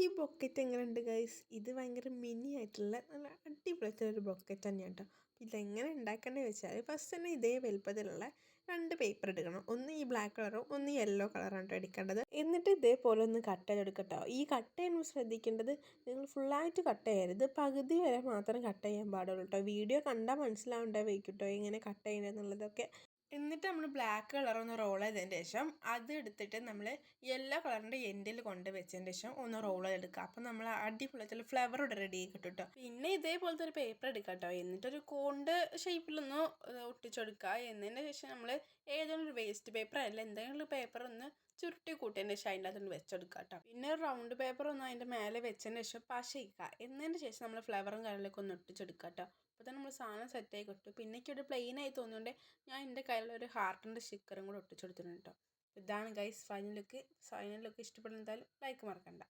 ഈ ബൊക്കറ്റ് എങ്ങനെയുണ്ട് ഗൈസ്? ഇത് ഭയങ്കര മിനി ആയിട്ടുള്ള നല്ല അടിപൊളിയായിട്ടുള്ളൊരു ബൊക്കറ്റ് തന്നെയാണ് കേട്ടോ. അപ്പോൾ ഇതെങ്ങനെ ഉണ്ടാക്കേണ്ടത് വെച്ചാൽ ഫസ്റ്റ് തന്നെ ഇതേ വലുപ്പത്തിലുള്ള 2 പേപ്പർ എടുക്കണം. ഒന്ന് ഈ ബ്ലാക്ക് കളറും ഒന്ന് യെല്ലോ കളറാണ് കേട്ടോ എടുക്കേണ്ടത്. എന്നിട്ട് ഇതേപോലെ ഒന്ന് കട്ട് ചെയ്തെടുക്കുക കേട്ടോ. ഈ കട്ട് ചെയ്യുമ്പോൾ ശ്രദ്ധിക്കേണ്ടത് നിങ്ങൾ ഫുള്ളായിട്ട് കട്ട് ചെയ്യരുത്, പകുതി വരെ മാത്രം കട്ട് ചെയ്യാൻ പാടുള്ളൂ കേട്ടോ. വീഡിയോ കണ്ടാൽ മനസ്സിലാവേണ്ടതായിരിക്കും കേട്ടോ എങ്ങനെ കട്ട് ചെയ്യണമെന്നുള്ളതൊക്കെ. എന്നിട്ട് നമ്മൾ ബ്ലാക്ക് കളറൊന്ന് റോൾ ചെയ്തതിന് ശേഷം അത് എടുത്തിട്ട് നമ്മൾ യെല്ലോ കളറിൻ്റെ എൻഡിൽ കൊണ്ട് വെച്ചതിന് ശേഷം ഒന്ന് റോൾ ചെയ്തെടുക്കുക. അപ്പം നമ്മൾ അടിപൊളിയായിട്ടുള്ള ഫ്ലവർ ഇവിടെ റെഡി ആയി കിട്ടും കേട്ടോ. പിന്നെ ഇതേപോലത്തെ ഒരു പേപ്പർ എടുക്കുക കേട്ടോ. എന്നിട്ടൊരു കോണ്ട് ഷേപ്പിലൊന്ന് ഒട്ടിച്ചെടുക്കുക. എന്നതിന് ശേഷം നമ്മൾ ഏതെങ്കിലും ഒരു വേസ്റ്റ് പേപ്പർ അല്ല എന്തെങ്കിലും ഒരു പേപ്പർ ഒന്ന് ചുരുട്ടി കൂട്ടിയതിന് ശേഷം അതിൻ്റെ അകത്തൊന്ന് വെച്ചെടുക്കുക കേട്ടോ. പിന്നെ ഒരു റൗണ്ട് പേപ്പർ ഒന്ന് അതിൻ്റെ മേലെ വെച്ചതിന് ശേഷം പശയിക്കുക. എന്നതിന് ശേഷം നമ്മൾ ഫ്ലവറും കാര്യങ്ങളൊക്കെ ഒന്ന് ഒട്ടിച്ചെടുക്കുക കേട്ടോ. അപ്പോൾ തന്നെ നമ്മൾ സാധനം സെറ്റായി കിട്ടും. പിന്നെ എനിക്കൊരു പ്ലെയിൻ ആയി തോന്നുന്നുണ്ട് ഞാൻ എൻ്റെ കയ്യിലൊരു ഹാർട്ടിൻ്റെ സ്റ്റിക്കറും കൂടെ ഒട്ടിച്ചെടുത്തിട്ടുണ്ട് കേട്ടോ. ഇതാണ് guys final look. Final look ഇഷ്ടപ്പെടുന്ന എന്തായാലും ലൈക്ക് മറക്കണ്ട.